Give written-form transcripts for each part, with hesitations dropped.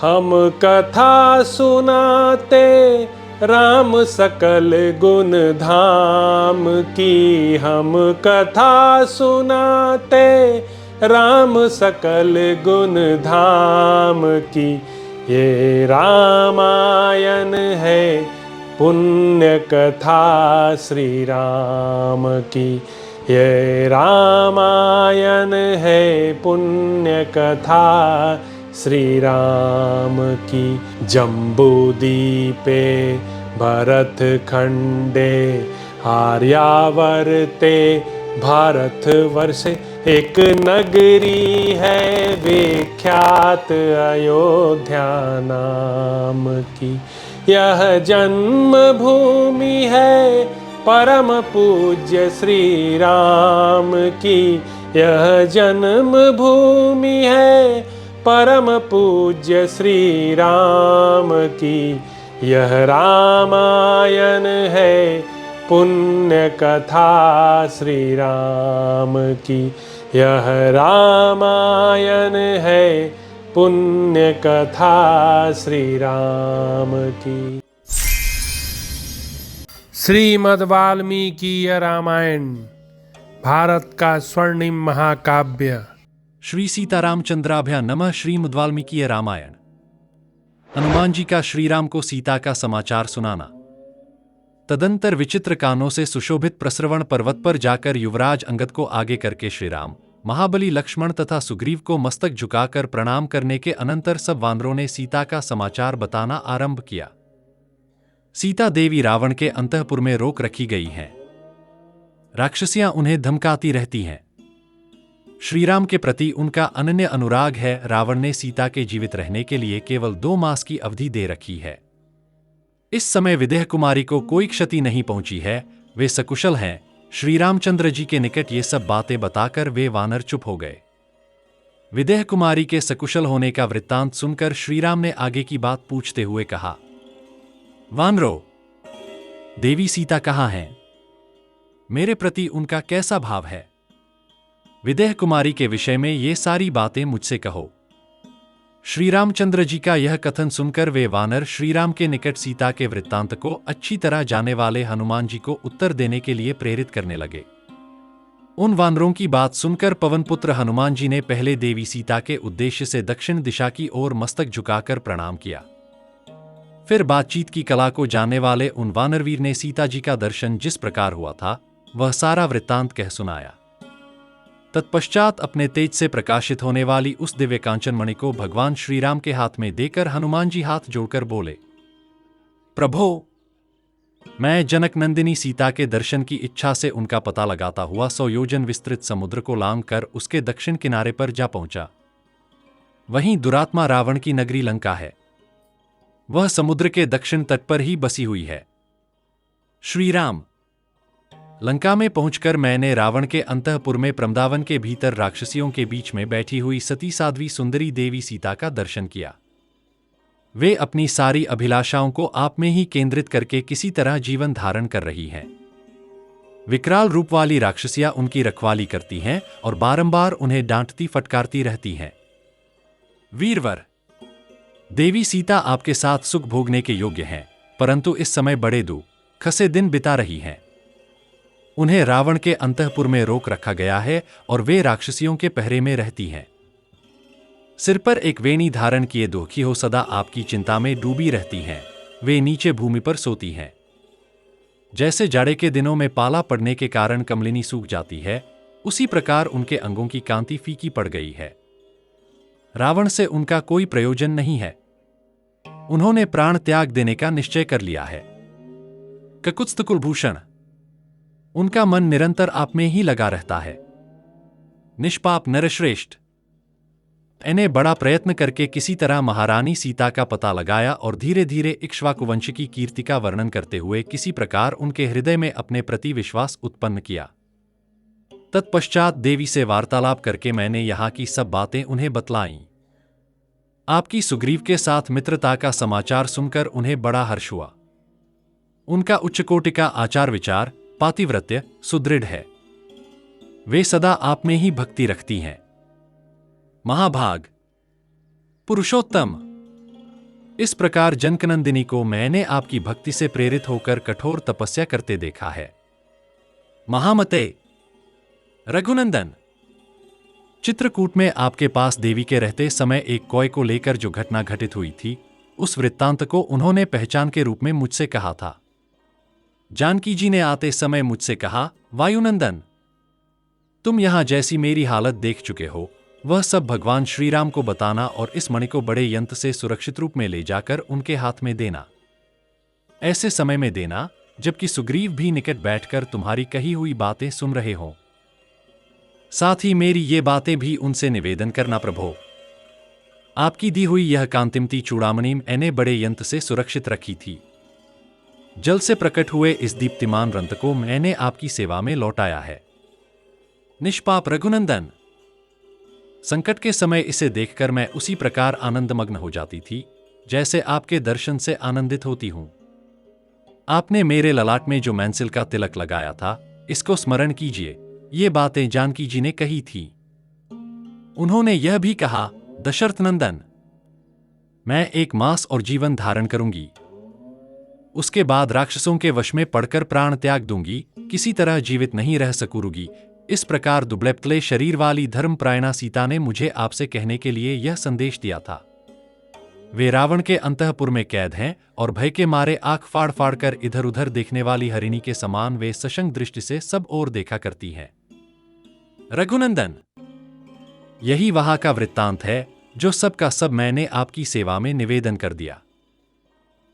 हम कथा सुनाते राम सकल गुण धाम की। हम कथा सुनाते राम सकल गुण धाम की। ये रामायण है पुण्य कथा श्री राम की। ये रामायण है पुण्य कथा श्री राम की। जम्बूदीपे भरत खंडे आर्यावर्ते भारतवर्षे एक नगरी है विख्यात अयोध्या नाम की। यह जन्म भूमि है परम पूज्य श्री राम की। यह जन्म भूमि है परम पूज्य श्री राम की। यह रामायण है पुण्य कथा श्री राम की। यह रामायण है पुण्य कथा श्री राम की। श्रीमद् वाल्मीकि रामायण भारत का स्वर्णिम महाकाव्य। श्री सीतारामचंद्राभ्या नमः। श्रीमद् वाल्मीकि रामायण। हनुमान जी का श्रीराम को सीता का समाचार सुनाना। तदंतर विचित्र कानों से सुशोभित प्रस्रवण पर्वत पर जाकर युवराज अंगद को आगे करके श्रीराम, महाबली लक्ष्मण तथा सुग्रीव को मस्तक झुकाकर प्रणाम करने के अनंतर सब वानरों ने सीता का समाचार बताना आरंभ किया। सीता देवी रावण के अंतःपुर में रोक रखी गई हैं। राक्षसियां उन्हें धमकाती रहती हैं। श्रीराम के प्रति उनका अनन्य अनुराग है। रावण ने सीता के जीवित रहने के लिए केवल 2 मास की अवधि दे रखी है। इस समय विदेह कुमारी को कोई क्षति नहीं पहुंची है, वे सकुशल हैं। श्री रामचंद्र जी के निकट ये सब बातें बताकर वे वानर चुप हो गए। विदेह कुमारी के सकुशल होने का वृत्तांत सुनकर श्रीराम ने आगे की बात पूछते हुए कहा, वानरों, देवी सीता कहाँ हैं? मेरे प्रति उनका कैसा भाव है? विदेह कुमारी के विषय में ये सारी बातें मुझसे कहो। श्री रामचंद्र जी का यह कथन सुनकर वे वानर श्रीराम के निकट सीता के वृत्तांत को अच्छी तरह जाने वाले हनुमान जी को उत्तर देने के लिए प्रेरित करने लगे। उन वानरों की बात सुनकर पवनपुत्र हनुमान जी ने पहले देवी सीता के उद्देश्य से दक्षिण दिशा की ओर मस्तक झुकाकर प्रणाम किया। फिर बातचीत की कला को जानने वाले उन वानरवीर ने सीता जी का दर्शन जिस प्रकार हुआ था वह सारा वृत्तांत कह सुनाया। तत्पश्चात अपने तेज से प्रकाशित होने वाली उस दिव्य कांचन मणि को भगवान श्रीराम के हाथ में देकर हनुमान जी हाथ जोड़कर बोले, प्रभो, मैं जनक नंदिनी सीता के दर्शन की इच्छा से उनका पता लगाता हुआ 100 योजन विस्तृत समुद्र को लांघ कर उसके दक्षिण किनारे पर जा पहुंचा। वहीं दुरात्मा रावण की नगरी लंका है। वह समुद्र के दक्षिण तट पर ही बसी हुई है। श्रीराम, लंका में पहुंचकर मैंने रावण के अंतःपुर में प्रमदावन के भीतर राक्षसियों के बीच में बैठी हुई सती साध्वी सुंदरी देवी सीता का दर्शन किया। वे अपनी सारी अभिलाषाओं को आप में ही केंद्रित करके किसी तरह जीवन धारण कर रही हैं। विकराल रूप वाली राक्षसियां उनकी रखवाली करती हैं और बारंबार उन्हें डांटती फटकारती रहती हैं। वीरवर, देवी सीता आपके साथ सुख भोगने के योग्य हैं, परंतु इस समय बड़े दुखसे दिन बिता रही हैं। उन्हें रावण के अंतःपुर में रोक रखा गया है और वे राक्षसियों के पहरे में रहती हैं। सिर पर एक वेणी धारण किए दुखी हो सदा आपकी चिंता में डूबी रहती हैं। वे नीचे भूमि पर सोती हैं। जैसे जाड़े के दिनों में पाला पड़ने के कारण कमलिनी सूख जाती है, उसी प्रकार उनके अंगों की कांति फीकी पड़ गई है। रावण से उनका कोई प्रयोजन नहीं है। उन्होंने प्राण त्याग देने का निश्चय कर लिया है। ककुत्स्थ कुलभूषण, उनका मन निरंतर आप में ही लगा रहता है। निष्पाप नरश्रेष्ठ, इन्हें बड़ा प्रयत्न करके किसी तरह महारानी सीता का पता लगाया और धीरे धीरे इक्ष्वाकु वंश की कीर्ति का वर्णन करते हुए किसी प्रकार उनके हृदय में अपने प्रति विश्वास उत्पन्न किया। तत्पश्चात देवी से वार्तालाप करके मैंने यहाँ की सब बातें उन्हें बतलाईं। आपकी सुग्रीव के साथ मित्रता का समाचार सुनकर उन्हें बड़ा हर्ष हुआ। उनका उच्च कोटि का आचार विचार, पातिव्रत्य सुदृढ़ है। वे सदा आप में ही भक्ति रखती हैं। महाभाग, पुरुषोत्तम, इस प्रकार जनकनंदिनी को मैंने आपकी भक्ति से प्रेरित होकर कठोर तपस्या करते देखा है। महामते रघुनंदन, चित्रकूट में आपके पास देवी के रहते समय एक कौए को लेकर जो घटना घटित हुई थी, उस वृत्तांत को उन्होंने पहचान के रूप में मुझसे कहा था। जानकी जी ने आते समय मुझसे कहा, वायुनंदन, तुम यहां जैसी मेरी हालत देख चुके हो, वह सब भगवान श्री राम को बताना और इस मणि को बड़े यंत्र से सुरक्षित रूप में ले जाकर उनके हाथ में देना। ऐसे समय में देना जबकि सुग्रीव भी निकट बैठकर तुम्हारी कही हुई बातें सुन रहे हों। साथ ही मेरी ये बातें भी उनसे निवेदन करना प्रभो। आपकी दी हुई यह कांतिमती चूड़ामणि मैंने बड़े यंत्र से सुरक्षित रखी थी। जल से प्रकट हुए इस दीप्तिमान रंत को मैंने आपकी सेवा में लौटाया है। निष्पाप रघुनंदन, संकट के समय इसे देखकर मैं उसी प्रकार आनंदमग्न हो जाती थी जैसे आपके दर्शन से आनंदित होती हूं। आपने मेरे ललाट में जो मैंसिल का तिलक लगाया था, इसको स्मरण कीजिए। ये बातें जानकी जी ने कही थी। उन्होंने यह भी कहा, दशरथ नंदन, मैं 1 मास और जीवन धारण करूंगी। उसके बाद राक्षसों के वश में पड़कर प्राण त्याग दूंगी, किसी तरह जीवित नहीं रह सकूंगी। इस प्रकार दुबले पतले शरीर वाली धर्मपरायणा सीता ने मुझे आपसे कहने के लिए यह संदेश दिया था। वे रावण के अंतःपुर में कैद हैं और भय के मारे आंख फाड़ फाड़ कर इधर उधर देखने वाली हरिणी के समान वे सशंक दृष्टि से सब ओर देखा करती हैं। रघुनंदन, यही वहां का वृत्तांत है जो सब का सब मैंने आपकी सेवा में निवेदन कर दिया।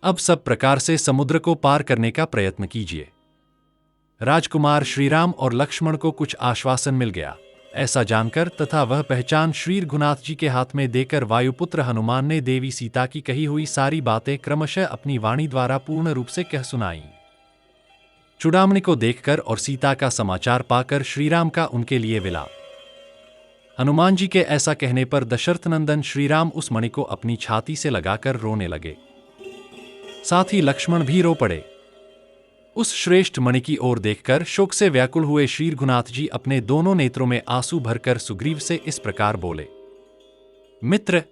अब सब प्रकार से समुद्र को पार करने का प्रयत्न कीजिए। राजकुमार श्रीराम और लक्ष्मण को कुछ आश्वासन मिल गया, ऐसा जानकर तथा वह पहचान श्री रघुनाथ जी के हाथ में देकर वायुपुत्र हनुमान ने देवी सीता की कही हुई सारी बातें क्रमशः अपनी वाणी द्वारा पूर्ण रूप से कह सुनाई। चूड़ामणि को देखकर और सीता का समाचार पाकर श्रीराम का उनके लिए विलाप। हनुमान जी के ऐसा कहने पर दशरथ नंदन श्रीराम उस मणि को अपनी छाती से लगाकर रोने लगे। साथ ही लक्ष्मण भी रो पड़े। उस श्रेष्ठ मणि की ओर देखकर शोक से व्याकुल हुए श्री रघुनाथ जी अपने दोनों नेत्रों में आंसू भरकर सुग्रीव से इस प्रकार बोले, मित्र,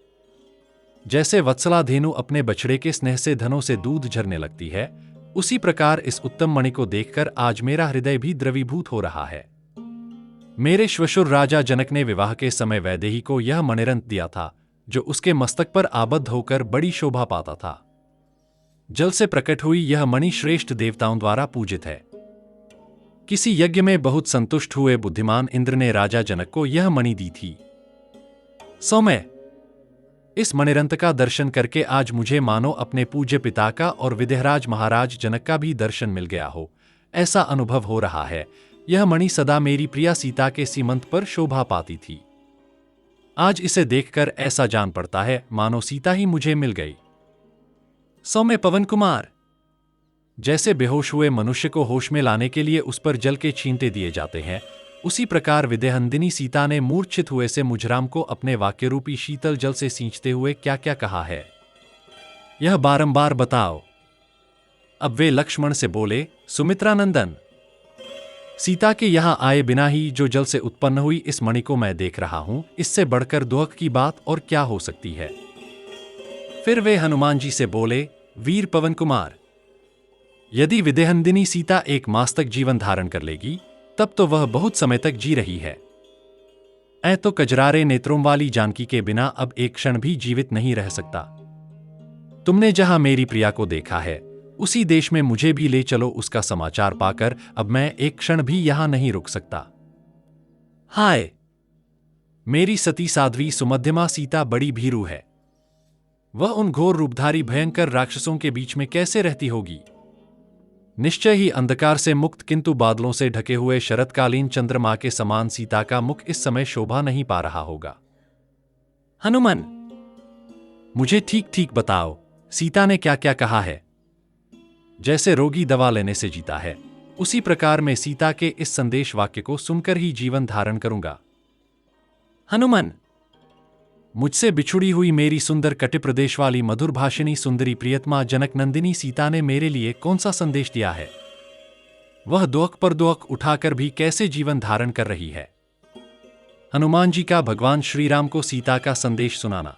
जैसे वत्सलाधेनु अपने बछड़े के स्नेह से धनों से दूध झरने लगती है, उसी प्रकार इस उत्तम मणि को देखकर आज मेरा हृदय भी द्रवीभूत हो रहा है। मेरे श्वशुर राजा जनक ने विवाह के समय वैदेही को यह मणिरंत दिया था, जो उसके मस्तक पर आबद्ध होकर बड़ी शोभा पाता था। जल से प्रकट हुई यह मणि श्रेष्ठ देवताओं द्वारा पूजित है। किसी यज्ञ में बहुत संतुष्ट हुए बुद्धिमान इंद्र ने राजा जनक को यह मणि दी थी। सौम्य, इस मणिरंत का दर्शन करके आज मुझे मानो अपने पूज्य पिता का और विदेहराज महाराज जनक का भी दर्शन मिल गया हो, ऐसा अनुभव हो रहा है। यह मणि सदा मेरी प्रिया सीता के सीमंत पर शोभा पाती थी। आज इसे देखकर ऐसा जान पड़ता है मानो सीता ही मुझे मिल गई। सौम्य पवन कुमार, जैसे बेहोश हुए मनुष्य को होश में लाने के लिए उस पर जल के छींटे दिए जाते हैं, उसी प्रकार विदेहनंदिनी सीता ने मूर्छित हुए से मुझराम को अपने वाक्य रूपी शीतल जल से सींचते हुए क्या क्या कहा है, यह बारंबार बताओ। अब वे लक्ष्मण से बोले, सुमित्रानंदन, सीता के यहां आए बिना ही जो जल से उत्पन्न हुई इस मणि को मैं देख रहा हूं, इससे बढ़कर दुख की बात और क्या हो सकती है। फिर वे हनुमान जी से बोले, वीर पवन कुमार, यदि विदेहनंदिनी सीता 1 मास तक जीवन धारण कर लेगी, तब तो वह बहुत समय तक जी रही है। ऐ तो कजरारे नेत्रों वाली जानकी के बिना अब एक क्षण भी जीवित नहीं रह सकता। तुमने जहां मेरी प्रिया को देखा है, उसी देश में मुझे भी ले चलो। उसका समाचार पाकर अब मैं एक क्षण भी यहां नहीं रुक सकता। हाय, मेरी सती साध्वी सुमध्यमा सीता बड़ी भीरू है। वह उन घोर रूपधारी भयंकर राक्षसों के बीच में कैसे रहती होगी। निश्चय ही अंधकार से मुक्त किंतु बादलों से ढके हुए शरतकालीन चंद्रमा के समान सीता का मुख इस समय शोभा नहीं पा रहा होगा। हनुमान, मुझे ठीक ठीक बताओ, सीता ने क्या क्या कहा है। जैसे रोगी दवा लेने से जीता है, उसी प्रकार मैं सीता के इस संदेश वाक्य को सुनकर ही जीवन धारण करूंगा। हनुमान, मुझसे बिछुड़ी हुई मेरी सुंदर कटिप्रदेश वाली मधुर भाषिणी सुंदरी प्रियतमा जनक नंदिनी सीता ने मेरे लिए कौन सा संदेश दिया है। वह दुख पर दुख उठाकर भी कैसे जीवन धारण कर रही है। हनुमान जी का भगवान श्री राम को सीता का संदेश सुनाना।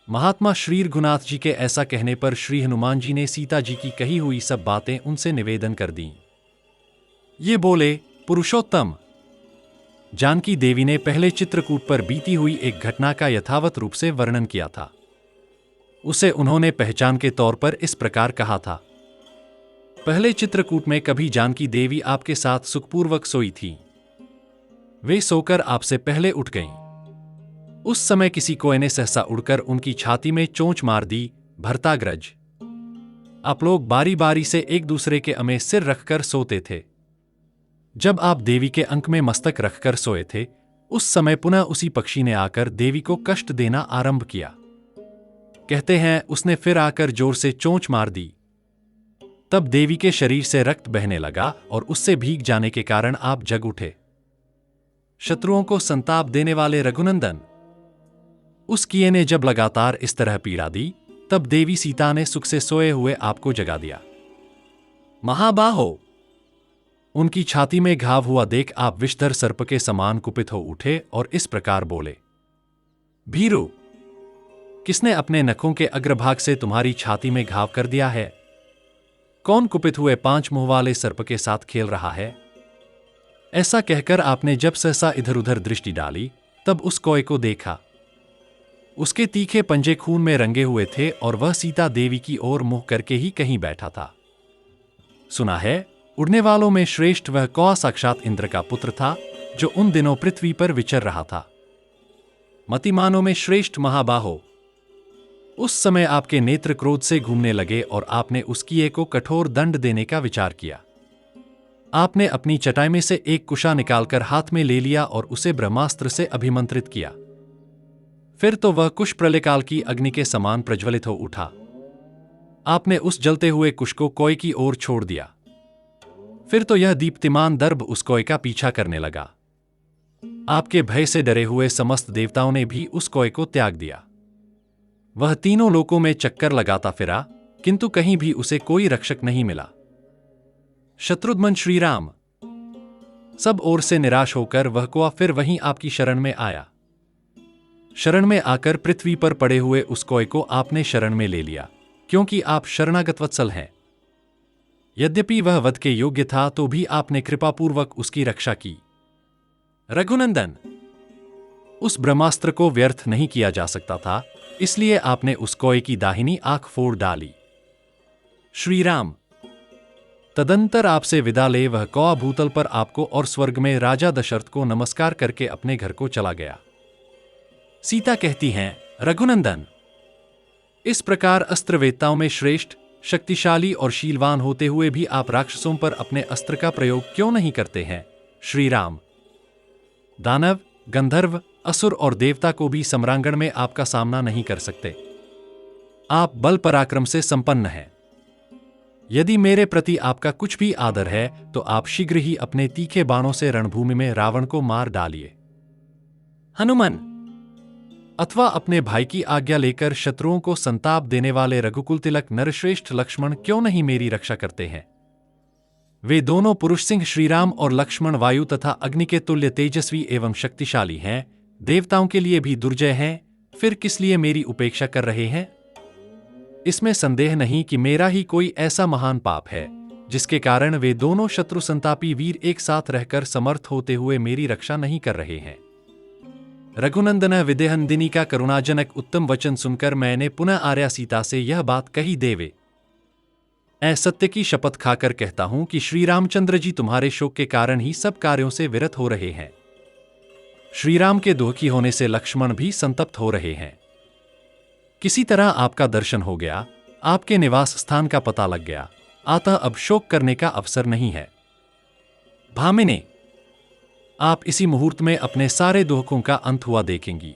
महात्मा श्री रघुनाथ जी के ऐसा कहने पर श्री हनुमान जी ने सीता जी की कही हुई सब बातें उनसे निवेदन कर दी। ये बोले, पुरुषोत्तम, जानकी देवी ने पहले चित्रकूट पर बीती हुई एक घटना का यथावत रूप से वर्णन किया था। उसे उन्होंने पहचान के तौर पर इस प्रकार कहा था। पहले चित्रकूट में कभी जानकी देवी आपके साथ सुखपूर्वक सोई थी। वे सोकर आपसे पहले उठ गईं। उस समय किसी कोए ने सहसा उड़कर उनकी छाती में चोंच मार दी। भरताग्रज, आप लोग बारी बारी से एक दूसरे के अमे सिर रखकर सोते थे। जब आप देवी के अंक में मस्तक रखकर सोए थे, उस समय पुनः उसी पक्षी ने आकर देवी को कष्ट देना आरंभ किया। कहते हैं उसने फिर आकर जोर से चोंच मार दी। तब देवी के शरीर से रक्त बहने लगा और उससे भीग जाने के कारण आप जग उठे। शत्रुओं को संताप देने वाले रघुनंदन, उस किए ने जब लगातार इस तरह पीड़ा दी, तब देवी सीता ने सुख से सोए हुए आपको जगा दिया। महाबाहो, उनकी छाती में घाव हुआ देख आप विषधर सर्प के समान कुपित हो उठे और इस प्रकार बोले, भीरू, किसने अपने नखों के अग्रभाग से तुम्हारी छाती में घाव कर दिया है? कौन कुपित हुए 5 मुंह वाले सर्प के साथ खेल रहा है? ऐसा कहकर आपने जब सहसा इधर उधर दृष्टि डाली, तब उस कोए को देखा। उसके तीखे पंजे खून में रंगे हुए थे और वह सीता देवी की ओर मुंह करके ही कहीं बैठा था। सुना है, उड़ने वालों में श्रेष्ठ वह कौआ साक्षात इंद्र का पुत्र था, जो उन दिनों पृथ्वी पर विचर रहा था। मतिमानों में श्रेष्ठ महाबाहो, उस समय आपके नेत्र क्रोध से घूमने लगे और आपने उस किए को कठोर दंड देने का विचार किया। आपने अपनी चटाई में से एक कुशा निकालकर हाथ में ले लिया और उसे ब्रह्मास्त्र से अभिमंत्रित किया। फिर तो वह कुश प्रलयकाल की अग्नि के समान प्रज्वलित हो उठा। आपने उस जलते हुए कुश को कोए की ओर छोड़ दिया। फिर तो यह दीप्तिमान दर्भ उस कोए का पीछा करने लगा। आपके भय से डरे हुए समस्त देवताओं ने भी उस कोए को त्याग दिया। वह तीनों लोकों में चक्कर लगाता फिरा, किंतु कहीं भी उसे कोई रक्षक नहीं मिला। शत्रुघ्न श्रीराम, सब ओर से निराश होकर वह कोआ फिर वहीं आपकी शरण में आया। शरण में आकर पृथ्वी पर पड़े हुए उस कोए को आपने शरण में ले लिया, क्योंकि आप शरणागत वत्सल हैं। यद्यपि वह वध के योग्य था, तो भी आपने कृपापूर्वक उसकी रक्षा की। रघुनंदन, उस ब्रह्मास्त्र को व्यर्थ नहीं किया जा सकता था, इसलिए आपने उस कोए की दाहिनी आंख फोड़ डाली। श्रीराम, तदंतर आपसे विदा ले वह कौआ भूतल पर आपको और स्वर्ग में राजा दशरथ को नमस्कार करके अपने घर को चला गया। सीता कहती हैं, रघुनंदन, इस प्रकार अस्त्रवेत्ताओं में श्रेष्ठ, शक्तिशाली और शीलवान होते हुए भी आप राक्षसों पर अपने अस्त्र का प्रयोग क्यों नहीं करते हैं? श्रीराम, दानव, गंधर्व, असुर और देवता को भी सम्रांगण में आपका सामना नहीं कर सकते। आप बल पराक्रम से संपन्न हैं। यदि मेरे प्रति आपका कुछ भी आदर है, तो आप शीघ्र ही अपने तीखे बाणों से रणभूमि में रावण को मार डालिए। हनुमान, अथवा अपने भाई की आज्ञा लेकर शत्रुओं को संताप देने वाले रघुकुल तिलक नरश्रेष्ठ लक्ष्मण क्यों नहीं मेरी रक्षा करते हैं? वे दोनों पुरुष सिंह श्रीराम और लक्ष्मण वायु तथा अग्नि के तुल्य तेजस्वी एवं शक्तिशाली हैं, देवताओं के लिए भी दुर्जय हैं, फिर किस लिए मेरी उपेक्षा कर रहे हैं? इसमें संदेह नहीं कि मेरा ही कोई ऐसा महान पाप है, जिसके कारण वे दोनों शत्रु संतापी वीर एक साथ रहकर समर्थ होते हुए मेरी रक्षा नहीं कर रहे हैं। रघुनंदन, विदेहनंदिनी का करुणाजनक उत्तम वचन सुनकर मैंने पुनः आर्या सीता से यह बात कही। देवे, ऐ सत्य की शपथ खाकर कहता हूं कि श्री रामचंद्र जी तुम्हारे शोक के कारण ही सब कार्यों से विरत हो रहे हैं। श्रीराम के दुखी होने से लक्ष्मण भी संतप्त हो रहे हैं। किसी तरह आपका दर्शन हो गया, आपके निवास स्थान का पता लग गया, अतः अब शोक करने का अवसर नहीं है। भामिनी, आप इसी मुहूर्त में अपने सारे दुखों का अंत हुआ देखेंगी।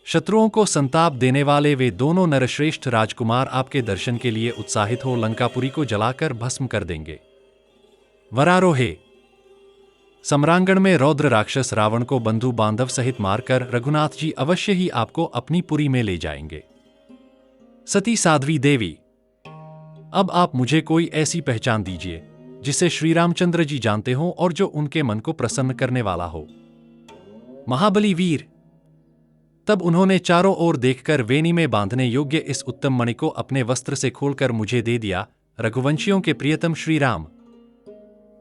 शत्रुओं को संताप देने वाले वे दोनों नरश्रेष्ठ राजकुमार आपके दर्शन के लिए उत्साहित हो लंकापुरी को जलाकर भस्म कर देंगे। वरारोहे, सम्रांगण में रौद्र राक्षस रावण को बंधु बांधव सहित मारकर रघुनाथ जी अवश्य ही आपको अपनी पुरी में ले जाएंगे। सती साध्वी देवी, अब आप मुझे कोई ऐसी पहचान दीजिए जिसे श्री रामचंद्र जी जानते हों और जो उनके मन को प्रसन्न करने वाला हो। महाबली वीर, तब उन्होंने चारों ओर देखकर वेणी में बांधने योग्य इस उत्तम मणि को अपने वस्त्र से खोलकर मुझे दे दिया। रघुवंशियों के प्रियतम श्री राम,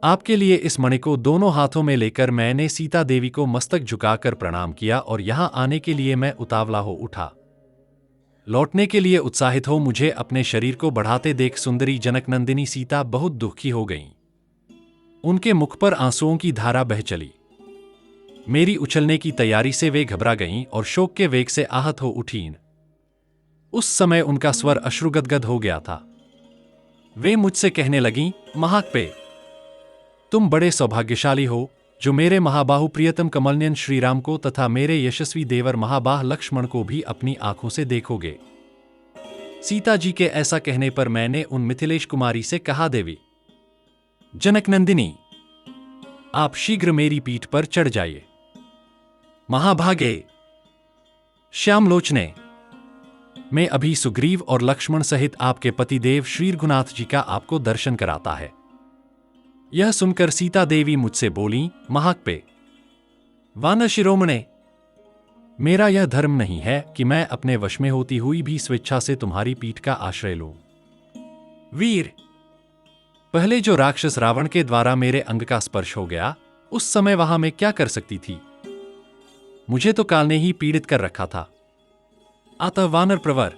आपके लिए इस मणि को दोनों हाथों में लेकर मैंने सीता देवी को मस्तक झुकाकर प्रणाम किया और यहां आने के लिए मैं उतावला हो उठा। लौटने के लिए उत्साहित हो मुझे अपने शरीर को बढ़ाते देख सुंदरी जनकनंदिनी सीता बहुत दुखी हो गईं। उनके मुख पर आंसुओं की धारा बह चली। मेरी उछलने की तैयारी से वे घबरा गईं और शोक के वेग से आहत हो उठीं। उस समय उनका स्वर अश्रुगदगद हो गया था। वे मुझसे कहने लगीं, महाकपे, तुम बड़े सौभाग्यशाली हो जो मेरे महाबाहु प्रियतम कमलनयन श्रीराम को तथा मेरे यशस्वी देवर महाबाह लक्ष्मण को भी अपनी आंखों से देखोगे। सीता जी के ऐसा कहने पर मैंने उन मिथिलेश कुमारी से कहा, देवी जनकनंदिनी, आप शीघ्र मेरी पीठ पर चढ़ जाइए। महाभागे श्यामलोचने, मैं अभी सुग्रीव और लक्ष्मण सहित आपके पतिदेव श्री रघुनाथ जी का आपको दर्शन कराता है। यह सुनकर सीता देवी मुझसे बोली, महाकपे, वानर शिरोमणे, मेरा यह धर्म नहीं है कि मैं अपने वश में होती हुई भी स्वेच्छा से तुम्हारी पीठ का आश्रय लूं। वीर, पहले जो राक्षस रावण के द्वारा मेरे अंग का स्पर्श हो गया, उस समय वहां मैं क्या कर सकती थी? मुझे तो काल ने ही पीड़ित कर रखा था। अतः वानर प्रवर,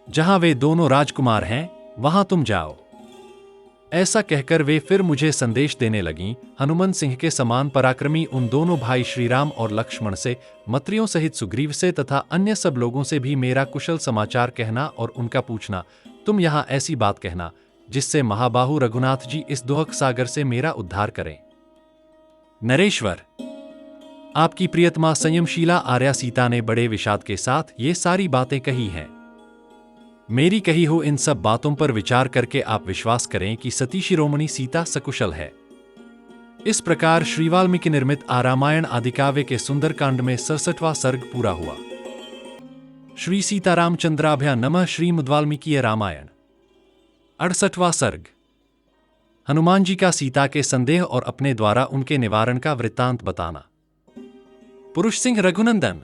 जहां वे दोनों राजकुमार हैं, वहां तुम जाओ। ऐसा कहकर वे फिर मुझे संदेश देने लगीं। हनुमंत सिंह के समान पराक्रमी उन दोनों भाई श्रीराम और लक्ष्मण से, मंत्रियों सहित सुग्रीव से तथा अन्य सब लोगों से भी मेरा कुशल समाचार कहना और उनका पूछना, तुम यहां ऐसी बात कहना जिससे महाबाहु रघुनाथ जी इस दुहक सागर से मेरा उद्धार करें। नरेश्वर, आपकी प्रियतमा संयमशीला आर्या सीता ने बड़े विषाद के साथ ये सारी बातें कही हैं। मेरी कही हो इन सब बातों पर विचार करके आप विश्वास करें कि सती शिरोमणि सीता सकुशल है। इस प्रकार श्री वाल्मीकि निर्मित रामायण आदिकाव्य के सुंदरकांड में 67वां सर्ग पूरा हुआ। श्री सीतारामचंद्राभ्या नमः। श्रीमद् वाल्मीकि रामायण 68वां सर्ग। हनुमान जी का सीता के संदेह और अपने द्वारा उनके निवारण का वृत्तांत बताना। पुरुष सिंह रघुनंदन,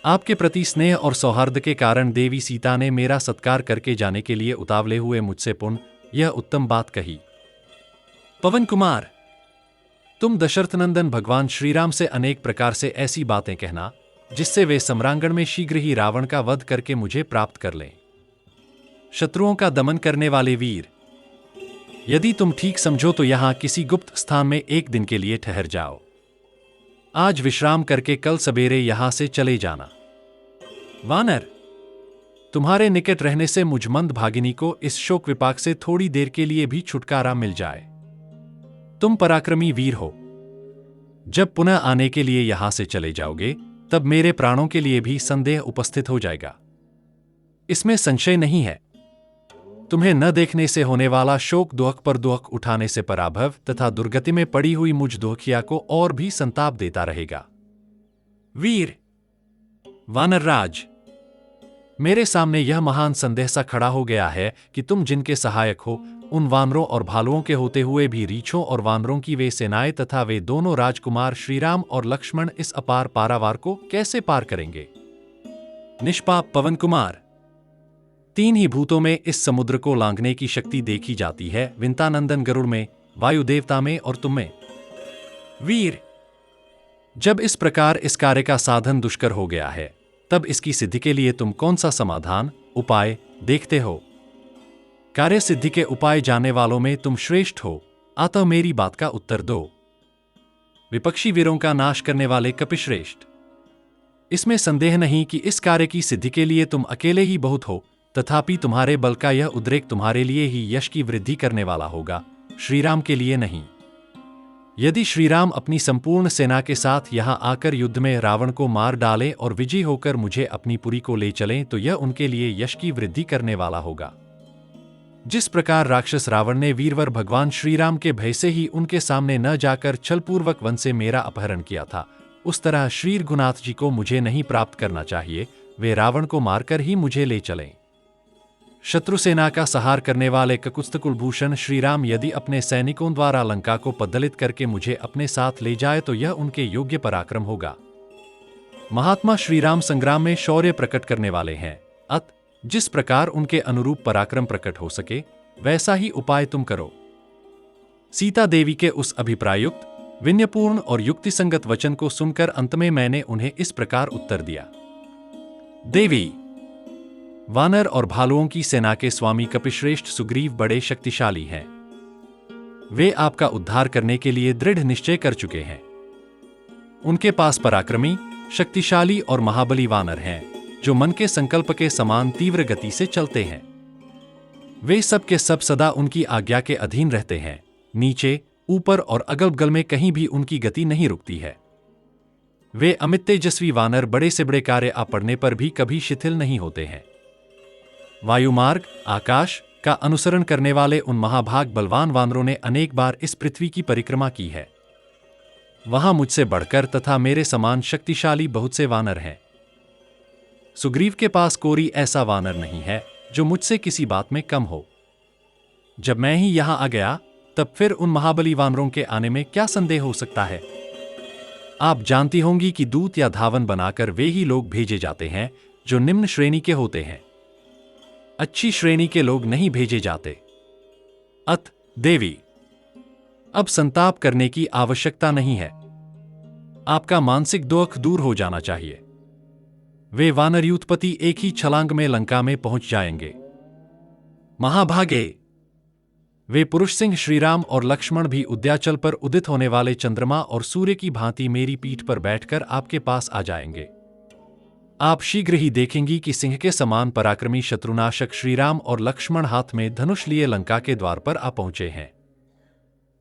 आपके प्रति स्नेह और सौहार्द के कारण देवी सीता ने मेरा सत्कार करके जाने के लिए उतावले हुए मुझसे पुनः यह उत्तम बात कही। पवन कुमार, तुम दशरथनंदन भगवान श्रीराम से अनेक प्रकार से ऐसी बातें कहना जिससे वे सम्रांगण में शीघ्र ही रावण का वध करके मुझे प्राप्त कर लें। शत्रुओं का दमन करने वाले वीर, यदि तुम ठीक समझो तो यहां किसी गुप्त स्थान में एक दिन के लिए ठहर जाओ। आज विश्राम करके कल सवेरे यहां से चले जाना। वानर, तुम्हारे निकट रहने से मुझ मंद भागिनी को इस शोक विपाक से थोड़ी देर के लिए भी छुटकारा मिल जाए। तुम पराक्रमी वीर हो। जब पुनः आने के लिए यहां से चले जाओगे, तब मेरे प्राणों के लिए भी संदेह उपस्थित हो जाएगा, इसमें संशय नहीं है। तुम्हें न देखने से होने वाला शोक दुहक पर दुहक उठाने से पराभव तथा दुर्गति में पड़ी हुई मुझ दुहकिया को और भी संताप देता रहेगा। वीर, वानरराज, मेरे सामने यह महान संदेह सा खड़ा हो गया है कि तुम जिनके सहायक हो, उन वानरों और भालुओं के होते हुए भी रीछों और वानरों की वे सेनाएं तथा वे दोनों राजकुमार श्रीराम और लक्ष्मण इस अपार पारावार को कैसे पार करेंगे? निष्पाप पवन कुमार, तीन ही भूतों में इस समुद्र को लांघने की शक्ति देखी जाती है, विंतानंदन गरुड़ में, वायु देवता में और तुम में। वीर, जब इस प्रकार इस कार्य का साधन दुष्कर हो गया है, तब इसकी सिद्धि के लिए तुम कौन सा समाधान उपाय देखते हो? कार्य सिद्धि के उपाय जानने वालों में तुम श्रेष्ठ हो, अतः मेरी बात का उत्तर दो। विपक्षी वीरों का नाश करने वाले कपिश्रेष्ठ, इसमें संदेह नहीं कि इस कार्य की सिद्धि के लिए तुम अकेले ही बहुत हो, तथापि तुम्हारे बल का यह उद्रेक तुम्हारे लिए ही यश की वृद्धि करने वाला होगा, श्रीराम के लिए नहीं। यदि श्रीराम अपनी संपूर्ण सेना के साथ यहां आकर युद्ध में रावण को मार डालें और विजयी होकर मुझे अपनी पुरी को ले चलें, तो यह उनके लिए यश की वृद्धि करने वाला होगा। जिस प्रकार राक्षस रावण ने वीरवर भगवान श्रीराम के भय से ही उनके सामने न जाकर छलपूर्वक वन से मेरा अपहरण किया था, उस तरह श्री रघुनाथ जी को मुझे नहीं प्राप्त करना चाहिए, वे रावण को मारकर ही मुझे ले चलें। शत्रु सेना का सहार करने वाले ककुत्स्थ कुलभूषण श्रीराम यदि अपने सैनिकों द्वारा लंका को पद्दलित करके मुझे अपने साथ ले जाए, तो यह उनके योग्य पराक्रम होगा। महात्मा श्रीराम संग्राम में शौर्य प्रकट करने वाले हैं, जिस प्रकार उनके अनुरूप पराक्रम प्रकट हो सके वैसा ही उपाय तुम करो। सीता देवी के उस अभिप्रायुक्त, विनयपूर्ण और युक्तिसंगत वचन को सुनकर अंत में मैंने उन्हें इस प्रकार उत्तर दिया। देवी, वानर और भालुओं की सेना के स्वामी कपिश्रेष्ठ सुग्रीव बड़े शक्तिशाली हैं। वे आपका उद्धार करने के लिए दृढ़ निश्चय कर चुके हैं। उनके पास पराक्रमी, शक्तिशाली और महाबली वानर हैं, जो मन के संकल्प के समान तीव्र गति से चलते हैं। वे सब के सब सदा उनकी आज्ञा के अधीन रहते हैं। नीचे, ऊपर और अगल बगल में कहीं भी उनकी गति नहीं रुकती है। वे अमित तेजस्वी वानर बड़े से बड़े कार्य आ पड़ने पर भी कभी शिथिल नहीं होते हैं। वायुमार्ग, आकाश का अनुसरण करने वाले उन महाभाग बलवान वानरों ने अनेक बार इस पृथ्वी की परिक्रमा की है। वहां मुझसे बढ़कर तथा मेरे समान शक्तिशाली बहुत से वानर हैं। सुग्रीव के पास कोई ऐसा वानर नहीं है जो मुझसे किसी बात में कम हो। जब मैं ही यहां आ गया, तब फिर उन महाबली वानरों के आने में क्या संदेह हो सकता है। आप जानती होंगी कि दूत या धावन बनाकर वे ही लोग भेजे जाते हैं जो निम्न श्रेणी के होते हैं। अच्छी श्रेणी के लोग नहीं भेजे जाते। देवी, अब संताप करने की आवश्यकता नहीं है। आपका मानसिक दुख दूर हो जाना चाहिए। वे वानर युद्धपति एक ही छलांग में लंका में पहुंच जाएंगे। महाभागे, वे पुरुष सिंह श्रीराम और लक्ष्मण भी उद्याचल पर उदित होने वाले चंद्रमा और सूर्य की भांति मेरी पीठ पर बैठकर आपके पास आ जाएंगे। आप शीघ्र ही देखेंगी कि सिंह के समान पराक्रमी शत्रुनाशक श्रीराम और लक्ष्मण हाथ में धनुष लिए लंका के द्वार पर आ पहुंचे हैं।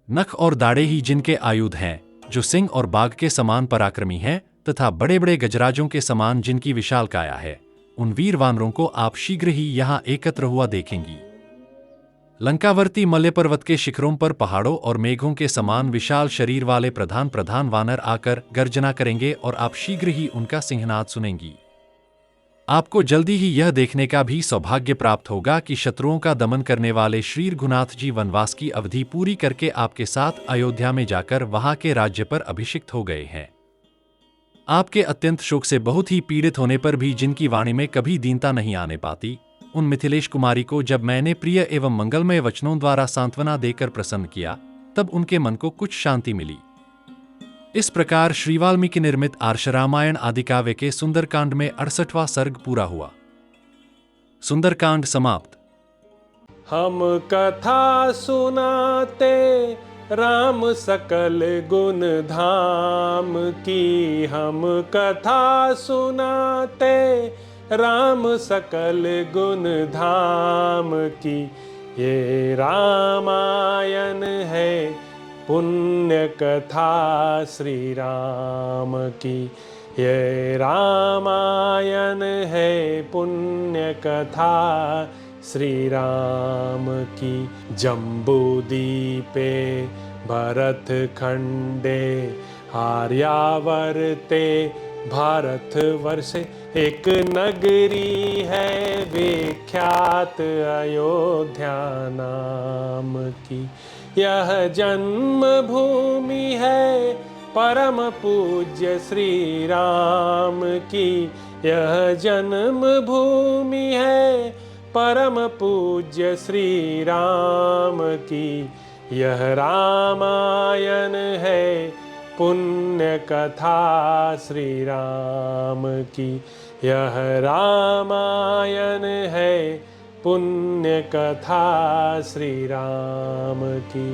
नख और दाढ़े ही जिनके आयुध हैं, जो सिंह और बाघ के समान पराक्रमी हैं तथा बड़े बड़े गजराजों के समान जिनकी विशाल काया है, उन वीर वानरों को आप शीघ्र ही यहां एकत्र हुआ देखेंगी। लंकावर्ती मल्य पर्वत के शिखरों पर पहाड़ों और मेघों के समान विशाल शरीर वाले प्रधान प्रधान वानर आकर गर्जना करेंगे और आप शीघ्र ही उनका सिंहनाद सुनेंगी। आपको जल्दी ही यह देखने का भी सौभाग्य प्राप्त होगा कि शत्रुओं का दमन करने वाले श्री रघुनाथ जी वनवास की अवधि पूरी करके आपके साथ अयोध्या में जाकर वहां के राज्य पर अभिषिक्त हो गए हैं। आपके अत्यंत शोक से बहुत ही पीड़ित होने पर भी जिनकी वाणी में कभी दीनता नहीं आने पाती, उन मिथिलेश कुमारी को जब मैंने प्रिय एवं मंगलमय वचनों द्वारा सांत्वना देकर प्रसन्न किया, तब उनके मन को कुछ शांति मिली। इस प्रकार श्री वाल्मीकि निर्मित आर्ष रामायण आदि काव्य के सुंदरकांड में 68वां सर्ग पूरा हुआ। सुंदरकांड समाप्त। हम कथा सुनाते राम सकल गुण धाम की, हम कथा सुनाते राम सकल गुण धाम की। ये रामायण है पुण्य कथा श्री राम की, ये रामायण है पुण्य कथा श्री राम की। जम्बूदीपे भरत खंडे आर्यावर्ते भारत वर्षे एक नगरी है विख्यात अयोध्या नाम की। यह जन्म भूमि है परम पूज्य श्री राम की, यह जन्म भूमि है परम पूज्य श्री राम की। यह रामायण है पुण्य कथा श्री राम की, यह रामायण है पुण्य कथा श्री राम की।